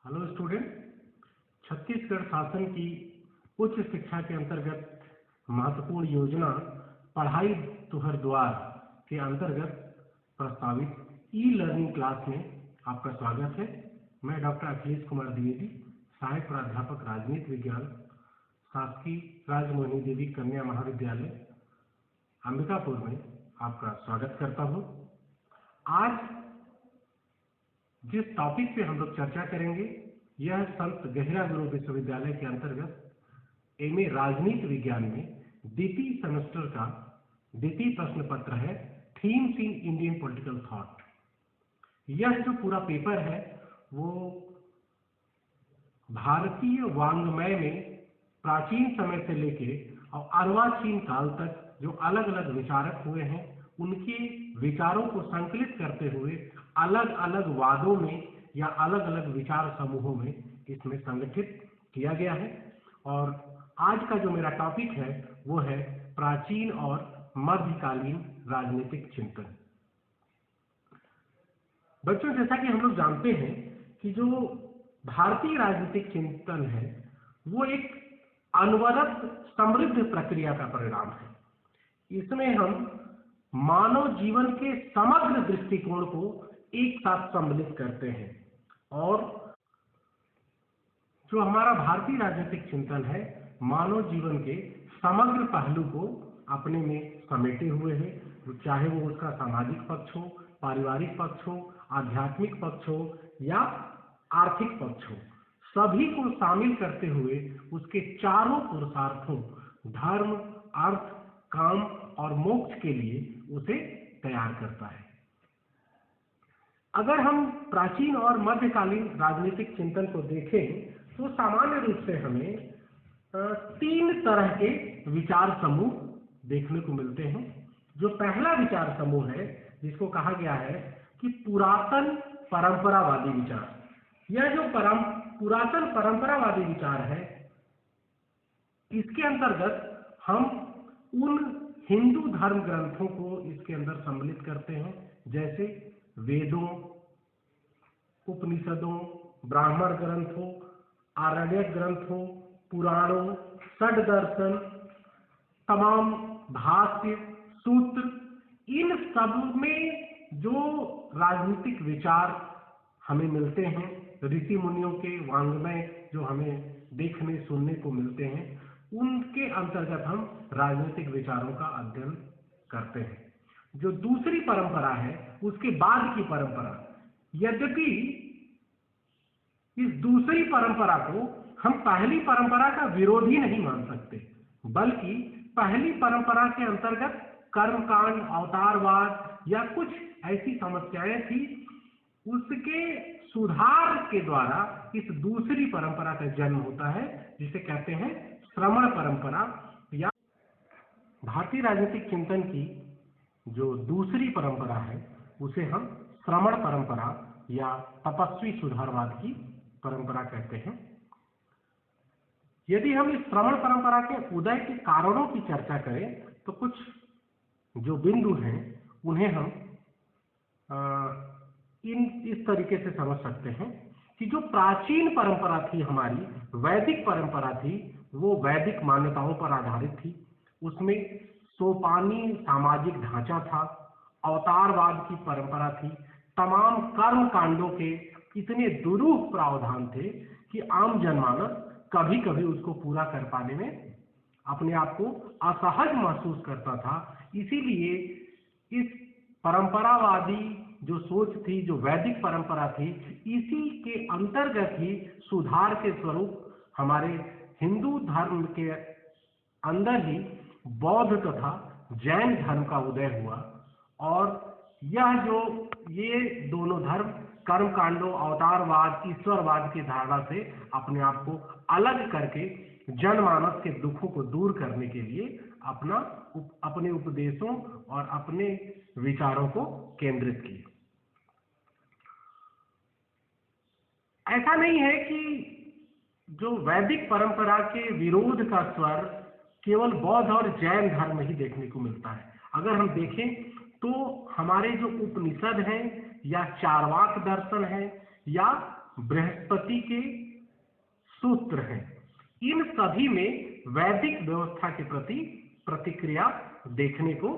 Hello student. Chhattisgarh शासन की उच्च शिक्षा के अंतर्गत महत्वपूर्ण योजना पढ़ाई तुहर द्वार के अंतर्गत प्रस्तावित ई लर्निंग क्लास में आपका स्वागत है। मैं डॉक्टर अखिलेश कुमार द्विवेदी, सहायक प्राध्यापक राजनीति विज्ञान, शासकीय राजमोहिनी देवी कन्या महाविद्यालय अंबिकापुर में आपका स्वागत करता हूँ। आज जिस टॉपिक पे हम लोग चर्चा करेंगे यह संत गहिरा गुरु विश्वविद्यालय के अंतर्गत एमए राजनीति विज्ञान में द्वितीय सेमेस्टर का द्वितीय प्रश्न पत्र है, themes in Indian political thought. यह जो पूरा पेपर है वो भारतीय वाङ्मय में प्राचीन समय से लेके और अर्वाचीन काल तक जो अलग अलग विचारक हुए हैं उनके विचारों को संकलित करते हुए अलग अलग वादों में या अलग अलग विचार समूहों में इसमें संगठित किया गया है। और आज का जो मेरा टॉपिक है वो है प्राचीन और मध्यकालीन राजनीतिक चिंतन। बच्चों, जैसा कि हम लोग जानते हैं कि जो भारतीय राजनीतिक चिंतन है वो एक अनवरत समृद्ध प्रक्रिया का परिणाम है। इसमें हम मानव जीवन के समग्र दृष्टिकोण को एक साथ सम्मिलित करते हैं और जो हमारा भारतीय राजनीतिक चिंतन है मानव जीवन के समग्र पहलू को अपने में समेटे हुए है, चाहे वो उसका सामाजिक पक्ष हो, पारिवारिक पक्ष हो, आध्यात्मिक पक्ष हो या आर्थिक पक्ष हो, सभी को शामिल करते हुए उसके चारों पुरुषार्थों धर्म, अर्थ, काम और मोक्ष के लिए उसे तैयार करता है। अगर हम प्राचीन और मध्यकालीन राजनीतिक चिंतन को देखें तो सामान्य रूप से हमें तीन तरह के विचार समूह देखने को मिलते हैं। जो पहला विचार समूह है जिसको कहा गया है कि पुरातन परंपरावादी विचार, यह जो पुरातन परंपरावादी विचार है इसके अंतर्गत हम उन हिंदू धर्म ग्रंथों को इसके अंदर सम्मिलित करते हैं, जैसे वेदों, उपनिषदों, ब्राह्मण ग्रंथों, आरण्यक ग्रंथों, पुराणों, षड दर्शन, तमाम भाष्य, सूत्र, इन सब में जो राजनीतिक विचार हमें मिलते हैं, ऋषि मुनियों के वाङ्मय जो हमें देखने सुनने को मिलते हैं, उनके अंतर्गत हम राजनीतिक विचारों का अध्ययन करते हैं। जो दूसरी परंपरा है उसके बाद की परंपरा, यद्यपि इस दूसरी परंपरा को हम पहली परंपरा का विरोधी नहीं मान सकते, बल्कि पहली परंपरा के अंतर्गत कर्मकांड, अवतारवाद या कुछ ऐसी समस्याएं थी, उसके सुधार के द्वारा इस दूसरी परंपरा का जन्म होता है, जिसे कहते हैं श्रमण परंपरा। या भारतीय राजनीतिक चिंतन की जो दूसरी परंपरा है उसे हम श्रमण परंपरा या तपस्वी सुधारवाद की परंपरा कहते हैं। यदि हम इस श्रमण परंपरा के उदय के कारणों की चर्चा करें तो कुछ जो बिंदु हैं उन्हें हम इस तरीके से समझ सकते हैं कि जो प्राचीन परंपरा थी हमारी, वैदिक परंपरा थी, वो वैदिक मान्यताओं पर आधारित थी। उसमें सोपानी सामाजिक ढांचा था, अवतारवाद की परंपरा थी, तमाम कर्म कांडों के इतने दुरूह प्रावधान थे कि आम जनमानस कभी कभी उसको पूरा कर पाने में अपने आप को असहज महसूस करता था। इसीलिए इस परंपरावादी जो सोच थी, जो वैदिक परंपरा थी, इसी के अंतर्गत ही सुधार के स्वरूप हमारे हिंदू धर्म के अंदर ही बौद्ध तथा जैन धर्म का उदय हुआ। और ये दोनों धर्म कर्मकांडों, अवतारवाद, ईश्वरवाद की धारणा से अपने आप को अलग करके जनमानस के दुखों को दूर करने के लिए अपने उपदेशों और अपने विचारों को केंद्रित किए। ऐसा नहीं है कि जो वैदिक परंपरा के विरोध का स्वर केवल बौद्ध और जैन धर्म में ही देखने को मिलता है। अगर हम देखें तो हमारे जो उपनिषद हैं या चारवाक दर्शन है या बृहस्पति के सूत्र हैं। इन सभी में वैदिक व्यवस्था के प्रति प्रतिक्रिया देखने को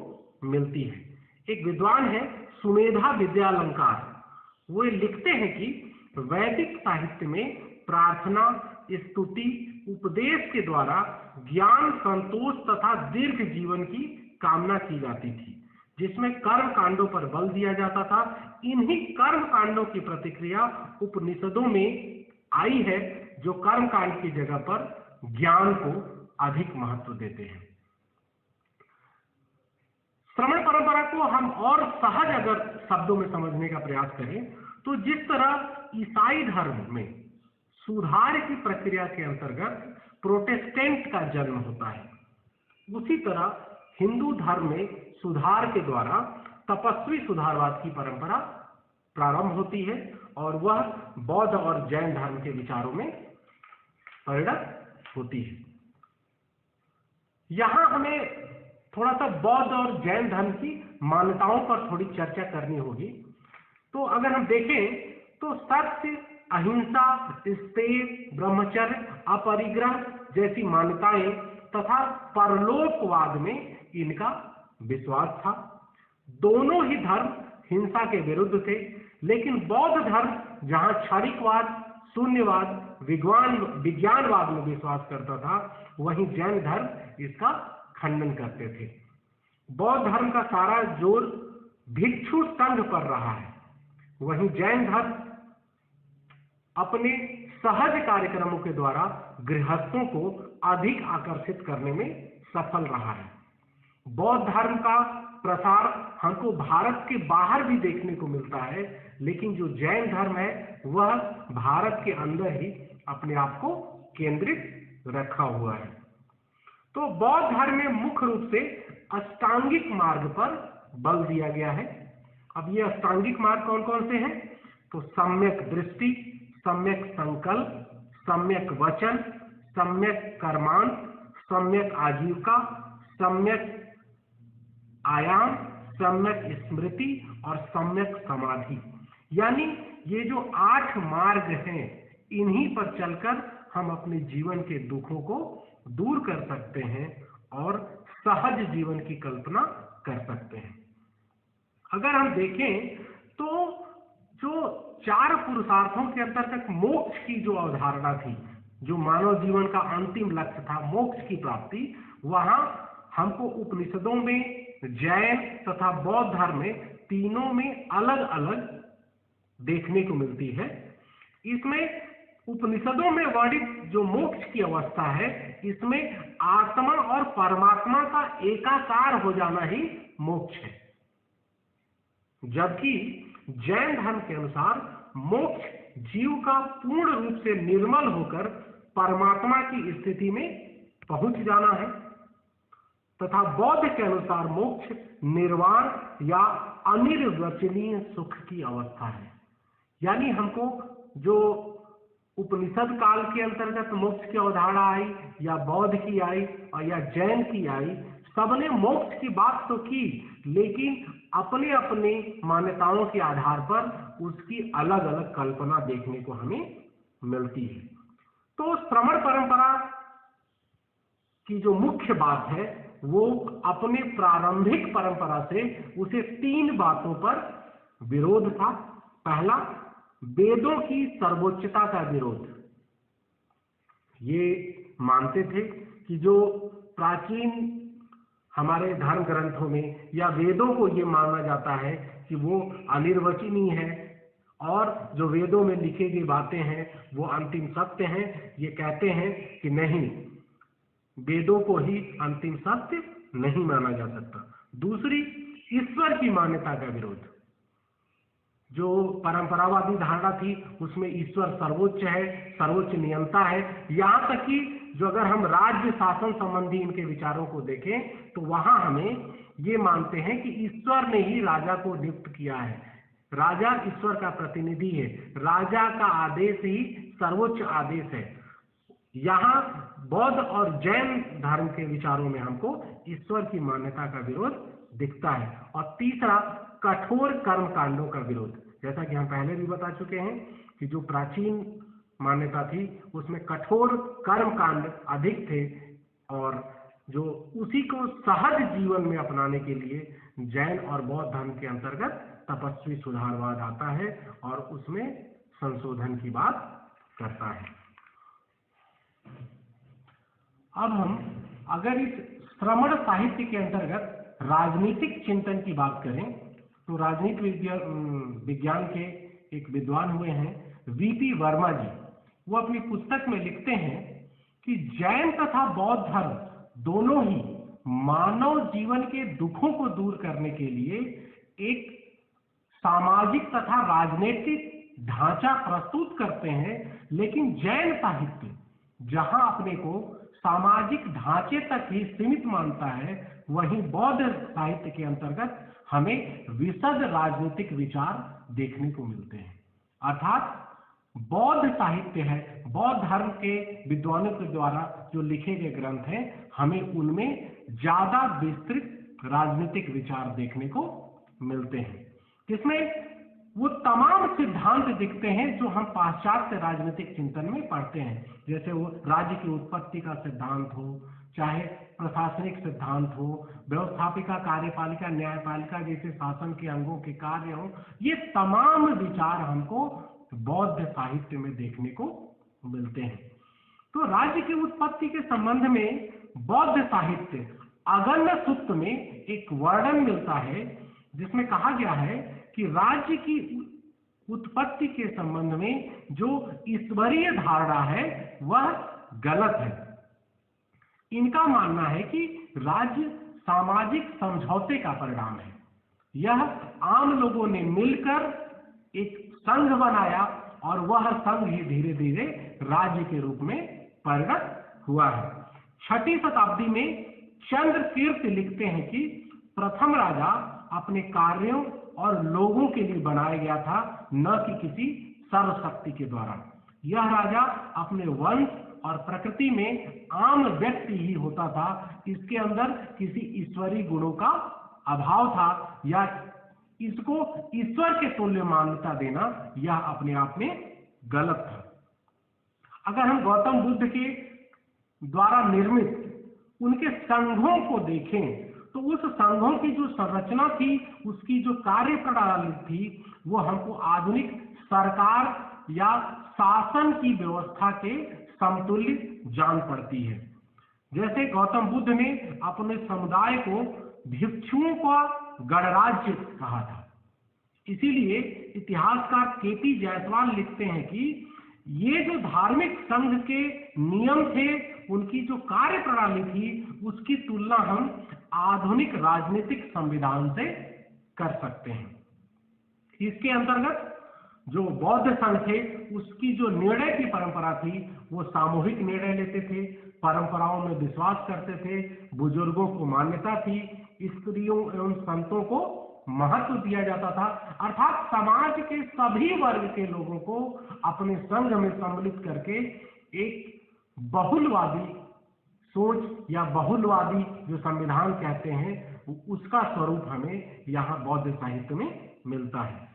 मिलती है। एक विद्वान है सुमेधा विद्यालंकार, वो लिखते हैं कि वैदिक साहित्य में प्रार्थना, स्तुति, उपदेश के द्वारा ज्ञान, संतोष तथा दीर्घ जीवन की कामना की जाती थी, जिसमें कर्म कांडों पर बल दिया जाता था। इन्हीं कर्म कांडों की प्रतिक्रिया उपनिषदों में आई है, जो कर्म कांड की जगह पर ज्ञान को अधिक महत्व देते हैं। श्रवण परंपरा को हम और सहज अगर शब्दों में समझने का प्रयास करें तो जिस तरह ईसाई धर्म में सुधार की प्रक्रिया के अंतर्गत प्रोटेस्टेंट का जन्म होता है, उसी तरह हिंदू धर्म में सुधार के द्वारा तपस्वी सुधारवाद की परंपरा प्रारंभ होती है और वह बौद्ध और जैन धर्म के विचारों में परिणत होती है। यहां हमें थोड़ा सा बौद्ध और जैन धर्म की मान्यताओं पर थोड़ी चर्चा करनी होगी। तो अगर हम देखें तो सत्य, अहिंसा, स्तेय, ब्रह्मचर्य, अपरिग्रह जैसी मान्यताएं तथा परलोकवाद में इनका विश्वास था। दोनों ही धर्म हिंसा के विरुद्ध थे, लेकिन बौद्ध धर्म जहां क्षणिकवाद, शून्यवाद, विज्ञानवाद में विश्वास करता था, वहीं जैन धर्म इसका खंडन करते थे। बौद्ध धर्म का सारा जोर भिक्षु संघ पर रहा है, वहीं जैन धर्म अपने सहज कार्यक्रमों के द्वारा गृहस्थों को अधिक आकर्षित करने में सफल रहा है। बौद्ध धर्म का प्रसार हमको भारत के बाहर भी देखने को मिलता है, लेकिन जो जैन धर्म है वह भारत के अंदर ही अपने आप को केंद्रित रखा हुआ है। तो बौद्ध धर्म में मुख्य रूप से अष्टांगिक मार्ग पर बल दिया गया है। अब ये अष्टांगिक मार्ग कौन कौन से हैं? तो सम्यक दृष्टि, सम्यक संकल्प, सम्यक वचन, सम्यक कर्मांत, सम्यक आजीविका, सम्यक आयाम, सम्यक स्मृति और सम्यक समाधि। यानी ये जो 8 मार्ग हैं, इन्हीं पर चलकर हम अपने जीवन के दुखों को दूर कर सकते हैं और सहज जीवन की कल्पना कर सकते हैं। अगर हम देखें तो जो 4 पुरुषार्थों के अंतर्गत मोक्ष की जो अवधारणा थी, जो मानव जीवन का अंतिम लक्ष्य था मोक्ष की प्राप्ति, वहां हमको उपनिषदों में, जैन तथा बौद्ध धर्म में तीनों में अलग अलग देखने को मिलती है। इसमें उपनिषदों में वर्णित जो मोक्ष की अवस्था है, इसमें आत्मा और परमात्मा का एकाकार हो जाना ही मोक्ष है, जबकि जैन धर्म के अनुसार मोक्ष जीव का पूर्ण रूप से निर्मल होकर परमात्मा की स्थिति में पहुंच जाना है, तथा बौद्ध के अनुसार मोक्ष निर्वाण या अनिर्वचनीय सुख की अवस्था है। यानी हमको जो उपनिषद काल के अंतर्गत मोक्ष की अवधारणा आई, या बौद्ध की आई और या जैन की आई, सबने मोक्ष की बात तो की, लेकिन अपने अपने मान्यताओं के आधार पर उसकी अलग अलग कल्पना देखने को हमें मिलती है। तो श्रवण परंपरा की जो मुख्य बात है वो अपने प्रारंभिक परंपरा से उसे 3 बातों पर विरोध था। पहला, वेदों की सर्वोच्चता का विरोध। ये मानते थे कि जो प्राचीन हमारे धर्म ग्रंथों में या वेदों को ये माना जाता है कि वो अनिर्वचनीय है और जो वेदों में लिखी गई बातें हैं वो अंतिम सत्य हैं। ये कहते हैं कि नहीं, वेदों को ही अंतिम सत्य नहीं माना जा सकता। दूसरी, ईश्वर की मान्यता का विरोध। जो परंपरावादी धारणा थी उसमें ईश्वर सर्वोच्च है, सर्वोच्च नियंता है। यहाँ तक कि जो अगर हम राज्य शासन संबंधी इनके विचारों को देखें तो वहां हमें ये मानते हैं कि ईश्वर ने ही राजा को नियुक्त किया है, राजा ईश्वर का प्रतिनिधि है, राजा का आदेश ही सर्वोच्च आदेश है। यहाँ बौद्ध और जैन धर्म के विचारों में हमको ईश्वर की मान्यता का विरोध दिखता है। और तीसरा, कठोर कर्म कांडों का विरोध। जैसा कि हम पहले भी बता चुके हैं कि जो प्राचीन मान्यता थी उसमें कठोर कर्म कांड अधिक थे और जो उसी को सहज जीवन में अपनाने के लिए जैन और बौद्ध धर्म के अंतर्गत तपस्वी सुधारवाद आता है और उसमें संशोधन की बात करता है। अब हम अगर इस श्रमण साहित्य के अंतर्गत राजनीतिक चिंतन की बात करें तो राजनीति विज्ञान के एक विद्वान हुए हैं वीपी वर्मा जी। वो अपनी पुस्तक में लिखते हैं कि जैन तथा बौद्ध धर्म दोनों ही मानव जीवन के दुखों को दूर करने के लिए एक सामाजिक तथा राजनीतिक ढांचा प्रस्तुत करते हैं, लेकिन जैन साहित्य जहां अपने को सामाजिक ढांचे तक ही सीमित मानता है, वहीं बौद्ध साहित्य के अंतर्गत हमें विशद राजनीतिक विचार देखने को मिलते हैं। अर्थात बौद्ध साहित्य है, बौद्ध धर्म के विद्वानों के द्वारा जो लिखे गए ग्रंथ हैं, हमें उनमें ज्यादा विस्तृत राजनीतिक विचार देखने को मिलते हैं, जिसमें वो तमाम सिद्धांत दिखते हैं जो हम पाश्चात्य राजनीतिक चिंतन में पढ़ते हैं। जैसे वो राज्य की उत्पत्ति का सिद्धांत हो, चाहे प्रशासनिक सिद्धांत हो, व्यवस्थापिका, कार्यपालिका, न्यायपालिका जैसे शासन के अंगों के कार्य हो, ये तमाम विचार हमको बौद्ध साहित्य में देखने को मिलते हैं। तो राज्य की उत्पत्ति के संबंध में बौद्ध साहित्य अगन्य सूक्त में एक वर्णन मिलता है जिसमें कहा गया है कि राज्य की उत्पत्ति के संबंध में जो ईश्वरीय धारणा है वह गलत है। इनका मानना है कि राज्य सामाजिक समझौते का परिणाम है। यह आम लोगों ने मिलकर एक संघ बनाया और वह संघ ही धीरे धीरे राज्य के रूप में परिणत हुआ है। 6वीं शताब्दी में चंद्रकीर्ति लिखते हैं कि प्रथम राजा अपने कार्यों और लोगों के लिए बनाया गया था, न कि किसी सर्वशक्ति के द्वारा। यह राजा अपने वंश और प्रकृति में आम व्यक्ति ही होता था, इसके अंदर किसी ईश्वरीय गुणों का अभाव था या इसको ईश्वर के तुल्य मान्यता देना यह अपने आप में गलत था। अगर हम गौतम बुद्ध के द्वारा निर्मित उनके संघों को देखें तो उस संघों की जो संरचना थी, उसकी जो कार्य प्रणाली थी, वो हमको आधुनिक सरकार या शासन की व्यवस्था के समतुल्य जान पड़ती है। जैसे गौतम बुद्ध ने अपने समुदाय को भिक्षुओं का गणराज्य कहा था। इसीलिए इतिहासकार केपी जायसवाल लिखते हैं कि ये जो धार्मिक संघ के नियम थे, उनकी जो कार्य प्रणाली थी, उसकी तुलना हम आधुनिक राजनीतिक संविधान से कर सकते हैं। इसके अंतर्गत जो बौद्ध संघ थे, उसकी जो निर्णय की परंपरा थी, वो सामूहिक निर्णय लेते थे, परंपराओं में विश्वास करते थे, बुजुर्गों को मान्यता थी, स्त्रियों एवं संतों को महत्व दिया जाता था। अर्थात समाज के सभी वर्ग के लोगों को अपने संघ में सम्मिलित करके एक बहुलवादी सोच या बहुलवादी जो संविधान कहते हैं, उसका स्वरूप हमें यहाँ बौद्ध साहित्य में मिलता है।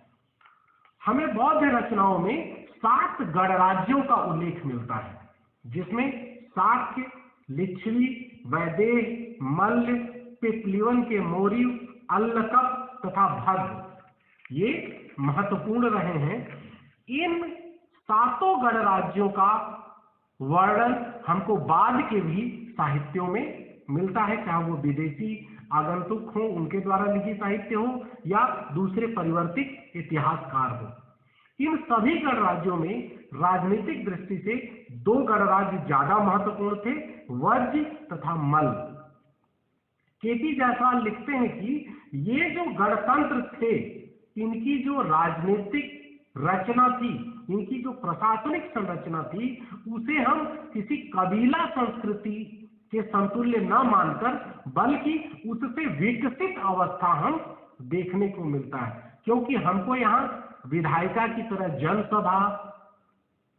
हमें बौद्ध रचनाओं में 7 गणराज्यों का उल्लेख मिलता है, जिसमें शाक्य, लिच्छवी, वैदेह, मल्ल, पिपलिवन के मौर्य, अल्लकप तथा भद्र ये महत्वपूर्ण रहे हैं। इन 7 गणराज्यों का वर्णन हमको बाद के भी साहित्यों में मिलता है, चाहे वो विदेशी आगंतुक हो, उनके द्वारा लिखी साहित्य हो या दूसरे परिवर्तित इतिहासकार हो। इन सभी गणराज्यों में राजनीतिक दृष्टि से 2 गणराज्य ज्यादा महत्वपूर्ण थे, वज्र तथा मल्ल। केपी जायसवाल लिखते हैं कि ये जो गणतंत्र थे, इनकी जो राजनीतिक रचना थी, इनकी जो प्रशासनिक संरचना थी, उसे हम किसी कबीला संस्कृति के समतुल्य न मानकर बल्कि उससे विकसित अवस्था हम देखने को मिलता है। क्योंकि हमको यहाँ विधायिका की तरह जनसभा,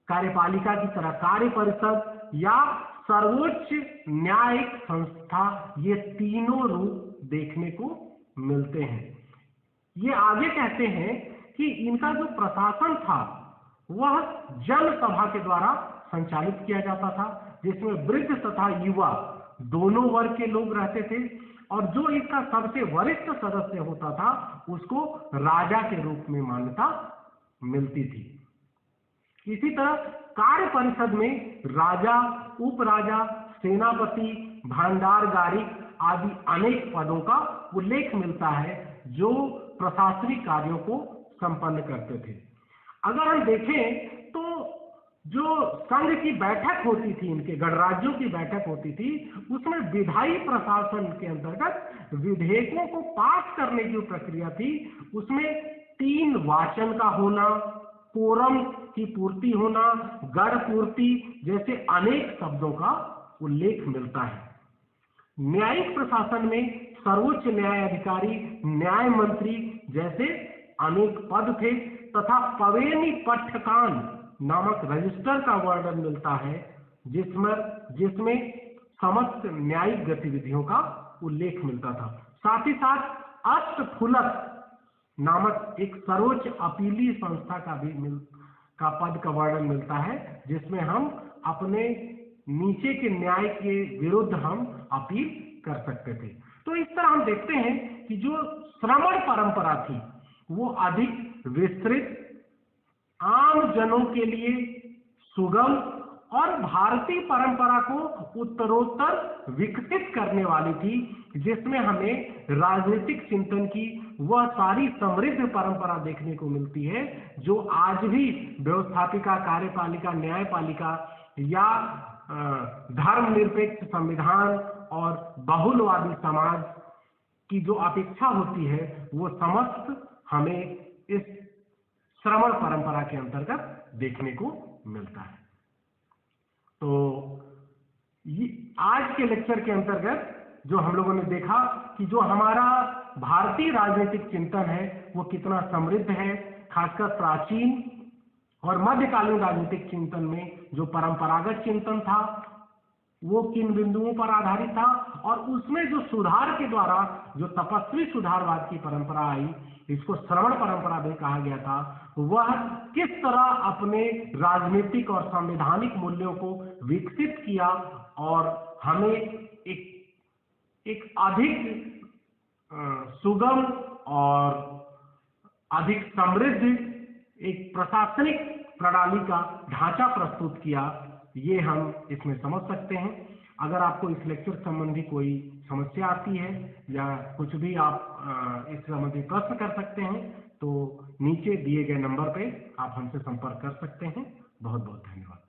कार्यपालिका की तरह कार्य परिषद या सर्वोच्च न्यायिक संस्था, ये तीनों रूप देखने को मिलते हैं। ये आगे कहते हैं कि इनका जो प्रशासन था वह जनसभा के द्वारा संचालित किया जाता था, जिसमें वृद्ध तथा युवा दोनों वर्ग के लोग रहते थे, और जो इसका सबसे वरिष्ठ सदस्य होता था उसको राजा के रूप में मान्यता मिलती थी। इसी तरह कार्य परिषद में राजा, उपराजा, सेनापति, भंडारगारिक आदि अनेक पदों का उल्लेख मिलता है जो प्रशासनिक कार्यों को संपन्न करते थे। अगर हम देखें तो जो संघ की बैठक होती थी, इनके गणराज्यों की बैठक होती थी, उसमें विधायी प्रशासन के अंतर्गत विधेयकों को पास करने की प्रक्रिया थी। उसमें 3 वाचन का होना, कोरम की पूर्ति होना, गढ़ पूर्ति जैसे अनेक शब्दों का उल्लेख मिलता है। न्यायिक प्रशासन में सर्वोच्च न्यायाधिकारी, न्याय मंत्री जैसे अनेक पद थे, तथा पवेनी पट्टकान नामक रजिस्टर का वर्णन मिलता है, जिसमें समस्त न्यायिक गतिविधियों का उल्लेख मिलता था। साथ ही साथ अष्टफुलक नामक एक सर्वोच्च अपीली संस्था का पद का वर्णन मिलता है, जिसमें हम अपने नीचे के न्याय के विरुद्ध हम अपील कर सकते थे। तो इस तरह हम देखते हैं कि जो श्रमण परंपरा थी वो अधिक विस्तृत, आम जनों के लिए सुगम और भारतीय परंपरा को उत्तरोत्तर विकसित करने वाली थी, जिसमें हमें राजनीतिक चिंतन की वह सारी समृद्ध परंपरा देखने को मिलती है जो आज भी व्यवस्थापिका, कार्यपालिका, न्यायपालिका या धर्मनिरपेक्ष संविधान और बहुलवादी समाज की जो अपेक्षा होती है वो समस्त हमें इस श्रमण परंपरा के अंतर्गत देखने को मिलता है। तो आज के लेक्चर के अंतर्गत जो हम लोगों ने देखा कि जो हमारा भारतीय राजनीतिक चिंतन है वो कितना समृद्ध है, खासकर प्राचीन और मध्यकालीन राजनीतिक चिंतन में जो परंपरागत चिंतन था वो किन बिंदुओं पर आधारित था, और उसमें जो सुधार के द्वारा जो तपस्वी सुधारवाद की परंपरा आई, इसको श्रवण परंपरा भी कहा गया था, वह किस तरह अपने राजनीतिक और संवैधानिक मूल्यों को विकसित किया और हमें एक अधिक सुगम और अधिक समृद्ध एक प्रशासनिक प्रणाली का ढांचा प्रस्तुत किया, ये हम इसमें समझ सकते हैं। अगर आपको इस लेक्चर संबंधी कोई समस्या आती है या कुछ भी आप इस संबंधी प्रश्न कर सकते हैं तो नीचे दिए गए नंबर पे आप हमसे संपर्क कर सकते हैं। बहुत बहुत धन्यवाद।